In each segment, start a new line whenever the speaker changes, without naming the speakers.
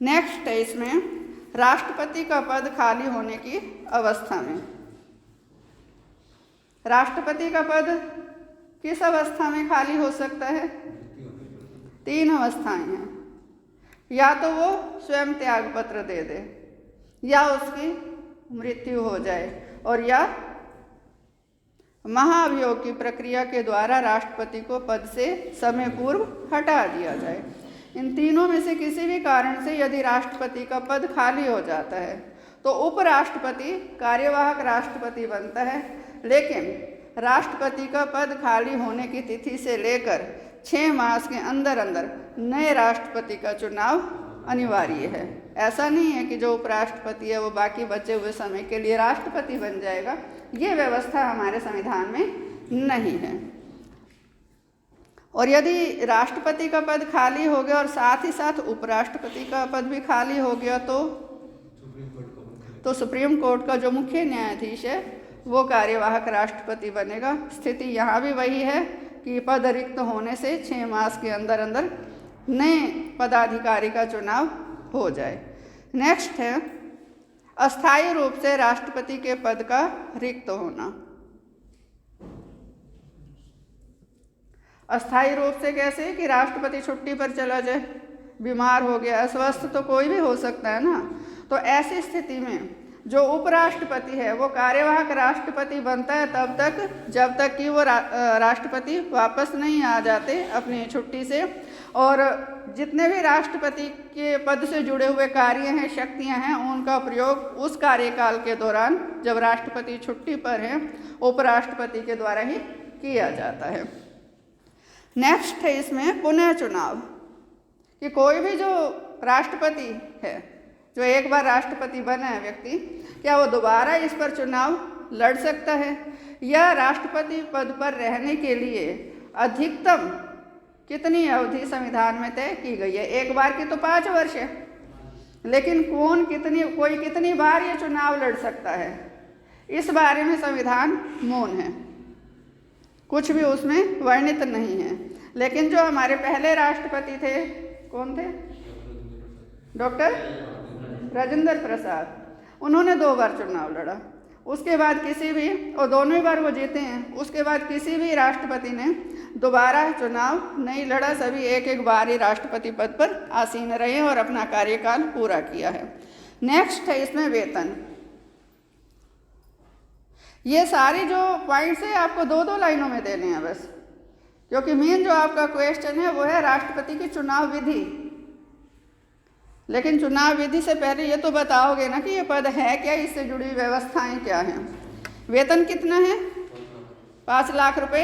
Next है इसमें राष्ट्रपति का पद खाली होने की अवस्था में। राष्ट्रपति का पद किस अवस्था में खाली हो सकता है? 3 अवस्थाएं हैं। या तो वो स्वयं त्याग पत्र दे दे, या उसकी मृत्यु हो जाए, और या महाभियोग की प्रक्रिया के द्वारा राष्ट्रपति को पद से समय पूर्व हटा दिया जाए। इन तीनों में से किसी भी कारण से यदि राष्ट्रपति का पद खाली हो जाता है तो उपराष्ट्रपति कार्यवाहक राष्ट्रपति बनता है, लेकिन राष्ट्रपति का पद खाली होने की तिथि से लेकर 6 मास के अंदर अंदर नए राष्ट्रपति का चुनाव अनिवार्य है। ऐसा नहीं है कि जो उपराष्ट्रपति है वो बाकी बचे हुए समय के लिए राष्ट्रपति बन जाएगा। ये व्यवस्था हमारे संविधान में नहीं है। और यदि राष्ट्रपति का पद खाली हो गया और साथ ही साथ उपराष्ट्रपति का पद भी खाली हो गया तो सुप्रीम कोर्ट का जो मुख्य न्यायाधीश है वो कार्यवाहक राष्ट्रपति बनेगा। स्थिति यहाँ भी वही है कि पद रिक्त होने से 6 मास के अंदर अंदर नए पदाधिकारी का चुनाव हो जाए। नेक्स्ट है अस्थायी रूप से राष्ट्रपति के पद का रिक्त होना। अस्थायी रूप से कैसे? कि राष्ट्रपति छुट्टी पर चला जाए, बीमार हो गया, अस्वस्थ तो कोई भी हो सकता है ना। तो ऐसी स्थिति में जो उपराष्ट्रपति है वो कार्यवाहक राष्ट्रपति बनता है तब तक जब तक कि वो राष्ट्रपति वापस नहीं आ जाते अपनी छुट्टी से। और जितने भी राष्ट्रपति के पद से जुड़े हुए कार्य हैं, शक्तियां हैं, उनका प्रयोग उस कार्यकाल के दौरान जब राष्ट्रपति छुट्टी पर हैं उपराष्ट्रपति के द्वारा ही किया जाता है। नेक्स्ट है इसमें पुनः चुनाव, कि कोई भी जो राष्ट्रपति है, जो एक बार राष्ट्रपति बना है व्यक्ति, क्या वो दोबारा इस पर चुनाव लड़ सकता है? या राष्ट्रपति पद पर रहने के लिए अधिकतम कितनी अवधि संविधान में तय की गई है? एक बार की तो 5 वर्ष है, लेकिन कोई कितनी बार ये चुनाव लड़ सकता है, इस बारे में संविधान मौन है, कुछ भी उसमें वर्णित नहीं है। लेकिन जो हमारे पहले राष्ट्रपति थे, कौन थे? डॉक्टर राजेंद्र प्रसाद, उन्होंने 2 बार चुनाव लड़ा। उसके बाद किसी भी, और दोनों ही बार वो जीते हैं, उसके बाद किसी भी राष्ट्रपति ने दोबारा चुनाव नहीं लड़ा। सभी एक बार ही राष्ट्रपति पद पर आसीन रहे और अपना कार्यकाल पूरा किया है। नेक्स्ट है इसमें वेतन। ये सारी जो पॉइंट्स है आपको 2-2 लाइनों में देने हैं बस, क्योंकि मेन जो आपका क्वेश्चन है वो है राष्ट्रपति की चुनाव विधि। लेकिन चुनाव विधि से पहले ये तो बताओगे ना कि ये पद है क्या, इससे जुड़ी व्यवस्थाएं क्या हैं। वेतन कितना है? 5 लाख रुपए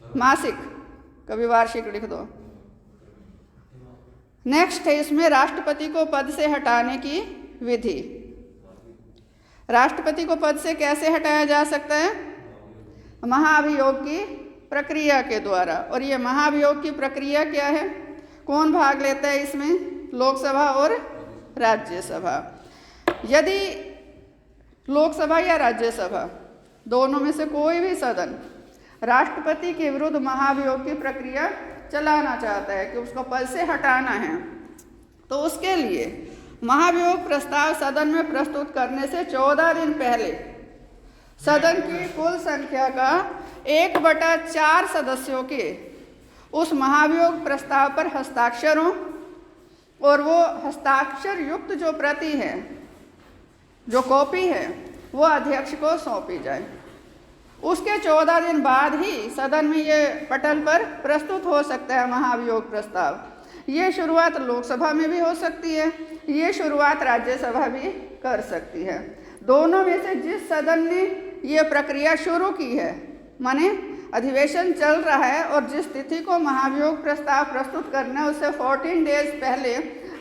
मासिक, कभी वार्षिक लिख दो। नेक्स्ट है इसमें राष्ट्रपति को पद से हटाने की विधि। राष्ट्रपति को पद से कैसे हटाया जा सकता है? महाभियोग की प्रक्रिया के द्वारा। और ये महाभियोग की प्रक्रिया क्या है? कौन भाग लेता है इसमें? लोकसभा और राज्यसभा। यदि लोकसभा या राज्यसभा दोनों में से कोई भी सदन राष्ट्रपति के विरुद्ध महाभियोग की प्रक्रिया चलाना चाहता है कि उसको पद से हटाना है, तो उसके लिए महाभियोग प्रस्ताव सदन में प्रस्तुत करने से 14 दिन पहले सदन की कुल संख्या का 1/4 सदस्यों के उस महाभियोग प्रस्ताव पर हस्ताक्षर हों और वो हस्ताक्षर युक्त जो प्रति है, जो कॉपी है, वो अध्यक्ष को सौंपी जाए। उसके 14 दिन बाद ही सदन में ये पटल पर प्रस्तुत हो सकता है महाभियोग प्रस्ताव। ये शुरुआत लोकसभा में भी हो सकती है, ये शुरुआत राज्यसभा भी कर सकती है। दोनों में से जिस सदन ने ये प्रक्रिया शुरू की है, माने अधिवेशन चल रहा है और जिस तिथि को महाभियोग प्रस्ताव प्रस्तुत करना है उससे 14 डेज पहले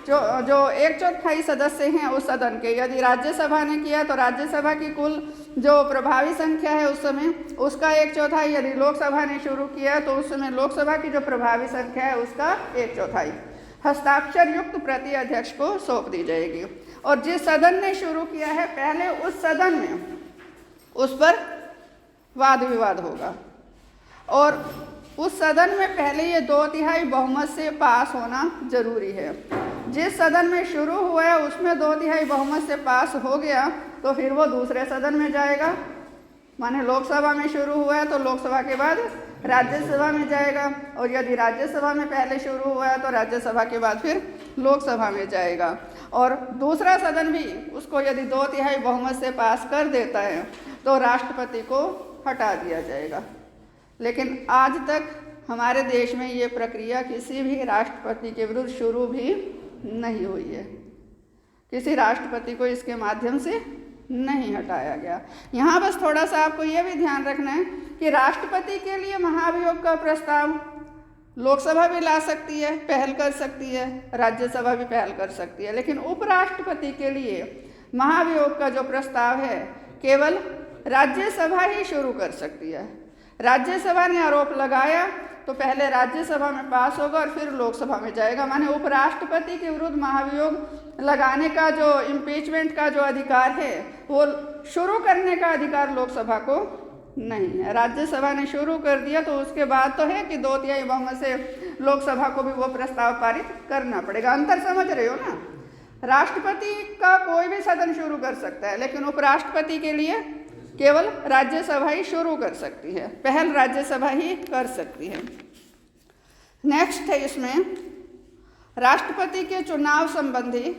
जो 1/4 सदस्य हैं उस सदन के, यदि राज्यसभा ने किया तो राज्यसभा की कुल जो प्रभावी संख्या है उस समय उसका 1/4, यदि लोकसभा ने शुरू किया तो उस समय लोकसभा की जो प्रभावी संख्या है उसका 1/4 हस्ताक्षर युक्त प्रति अध्यक्ष को सौंप दी जाएगी। और जिस सदन ने शुरू किया है पहले उस सदन में उस पर वाद विवाद होगा और उस सदन में पहले ये 2/3 बहुमत से पास होना जरूरी है। जिस सदन में शुरू हुआ है उसमें 2/3 बहुमत से पास हो गया तो फिर वो दूसरे सदन में जाएगा। माने लोकसभा में शुरू हुआ है तो लोकसभा के बाद राज्यसभा में जाएगा, और यदि राज्यसभा में पहले शुरू हुआ है तो राज्यसभा के बाद फिर लोकसभा में जाएगा। और दूसरा सदन भी उसको यदि 2/3 बहुमत से पास कर देता है तो राष्ट्रपति को हटा दिया जाएगा। लेकिन आज तक हमारे देश में ये प्रक्रिया किसी भी राष्ट्रपति के विरुद्ध शुरू भी नहीं हुई है। किसी राष्ट्रपति को इसके माध्यम से नहीं हटाया गया। यहाँ बस थोड़ा सा आपको ये भी ध्यान रखना है कि राष्ट्रपति के लिए महाभियोग का प्रस्ताव लोकसभा भी ला सकती है, पहल कर सकती है, राज्यसभा भी पहल कर सकती है, लेकिन उपराष्ट्रपति के लिए महाभियोग का जो प्रस्ताव है केवल राज्यसभा ही शुरू कर सकती है। राज्यसभा ने आरोप लगाया तो पहले राज्यसभा में पास होगा और फिर लोकसभा में जाएगा। माने उपराष्ट्रपति के विरुद्ध महाभियोग लगाने का जो इम्पीचमेंट का जो अधिकार है वो शुरू करने का अधिकार लोकसभा को नहीं है। राज्यसभा ने शुरू कर दिया तो उसके बाद तो है कि 2/3 बहुमत से लोकसभा को भी वो प्रस्ताव पारित करना पड़ेगा। अंतर समझ रहे हो ना? राष्ट्रपति का कोई भी सदन शुरू कर सकता है, लेकिन उपराष्ट्रपति के लिए केवल राज्यसभा ही शुरू कर सकती है, पहल राज्यसभा ही कर सकती है। नेक्स्ट है इसमें राष्ट्रपति के चुनाव संबंधी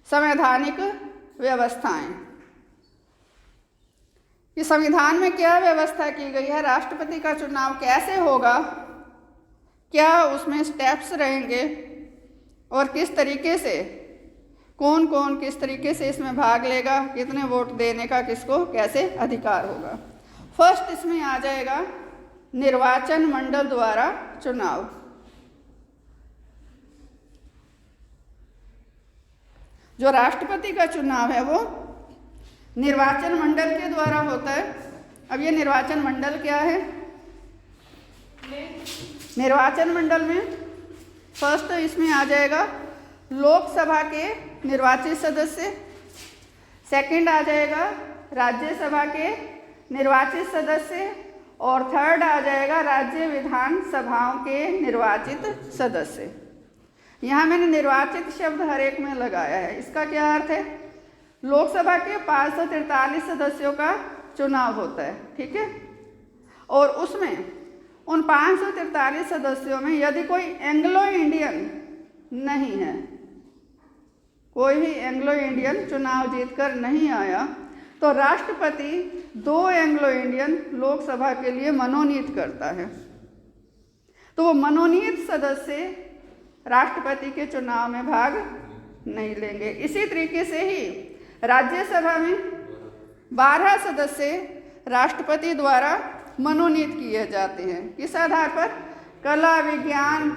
संवैधानिक व्यवस्थाएं। कि संविधान में क्या व्यवस्था की गई है, राष्ट्रपति का चुनाव कैसे होगा, क्या उसमें स्टेप्स रहेंगे और किस तरीके से कौन कौन किस तरीके से इसमें भाग लेगा, कितने वोट देने का किसको कैसे अधिकार होगा। फर्स्ट इसमें आ जाएगा निर्वाचन मंडल द्वारा चुनाव। जो राष्ट्रपति का चुनाव है वो निर्वाचन मंडल के द्वारा होता है। अब ये निर्वाचन मंडल क्या है? निर्वाचन मंडल में फर्स्ट इसमें आ जाएगा लोकसभा के निर्वाचित सदस्य, सेकंड आ जाएगा राज्यसभा के निर्वाचित सदस्य, और थर्ड आ जाएगा राज्य विधानसभाओं के निर्वाचित सदस्य। यहाँ मैंने निर्वाचित शब्द हर एक में लगाया है। इसका क्या अर्थ है? लोकसभा के 543 सदस्यों का चुनाव होता है, ठीक है, और उसमें उन 543 सदस्यों में यदि कोई एंग्लो इंडियन नहीं है, कोई भी एंग्लो इंडियन चुनाव जीतकर नहीं आया, तो राष्ट्रपति 2 एंग्लो इंडियन लोकसभा के लिए मनोनीत करता है। तो वो मनोनीत सदस्य राष्ट्रपति के चुनाव में भाग नहीं लेंगे। इसी तरीके से ही राज्यसभा में 12 सदस्य राष्ट्रपति द्वारा मनोनीत किए जाते हैं। किस आधार पर? कला, विज्ञान,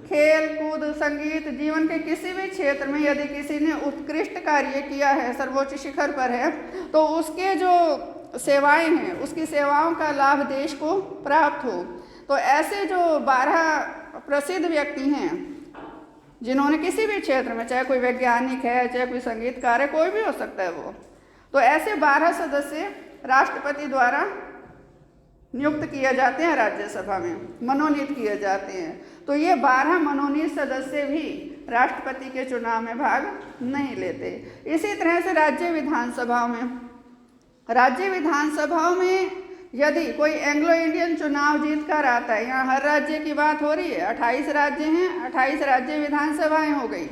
खेल कूद, संगीत, जीवन के किसी भी क्षेत्र में यदि किसी ने उत्कृष्ट कार्य किया है, सर्वोच्च शिखर पर है, तो उसके जो सेवाएं हैं उसकी सेवाओं का लाभ देश को प्राप्त हो। तो ऐसे जो 12 प्रसिद्ध व्यक्ति हैं जिन्होंने किसी भी क्षेत्र में, चाहे कोई वैज्ञानिक है, चाहे कोई संगीतकार है, कोई भी हो सकता है वो, तो ऐसे 12 सदस्य राष्ट्रपति द्वारा नियुक्त किए जाते हैं, राज्यसभा में मनोनीत किए जाते हैं। तो ये 12 मनोनीत सदस्य भी राष्ट्रपति के चुनाव में भाग नहीं लेते। इसी तरह से राज्य विधानसभाओं में यदि कोई एंग्लो इंडियन चुनाव जीत कर आता है, यहाँ हर राज्य की बात हो रही है, 28 राज्य हैं, 28 राज्य विधानसभाएं हो गई।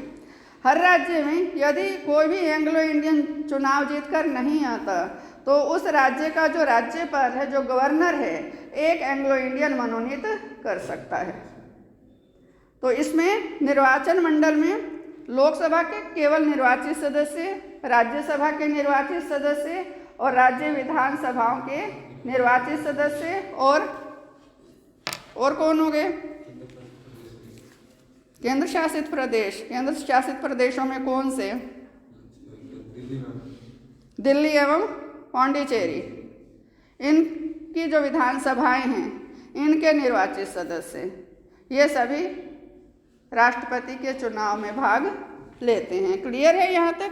हर राज्य में यदि कोई भी एंग्लो इंडियन चुनाव जीतकर नहीं आता तो उस राज्य का जो राज्यपाल है, जो गवर्नर है, एक एंग्लो इंडियन मनोनीत कर सकता है। तो इसमें निर्वाचन मंडल में लोकसभा के केवल निर्वाचित सदस्य, राज्यसभा के निर्वाचित सदस्य और राज्य विधानसभाओं के निर्वाचित सदस्य और कौन हो गए? केंद्र शासित प्रदेश। केंद्र शासित प्रदेशों में कौन से? दिल्ली एवं पांडिचेरी। इनकी जो विधानसभाएं हैं इनके निर्वाचित सदस्य ये सभी राष्ट्रपति के चुनाव में भाग लेते हैं। क्लियर है यहाँ तक?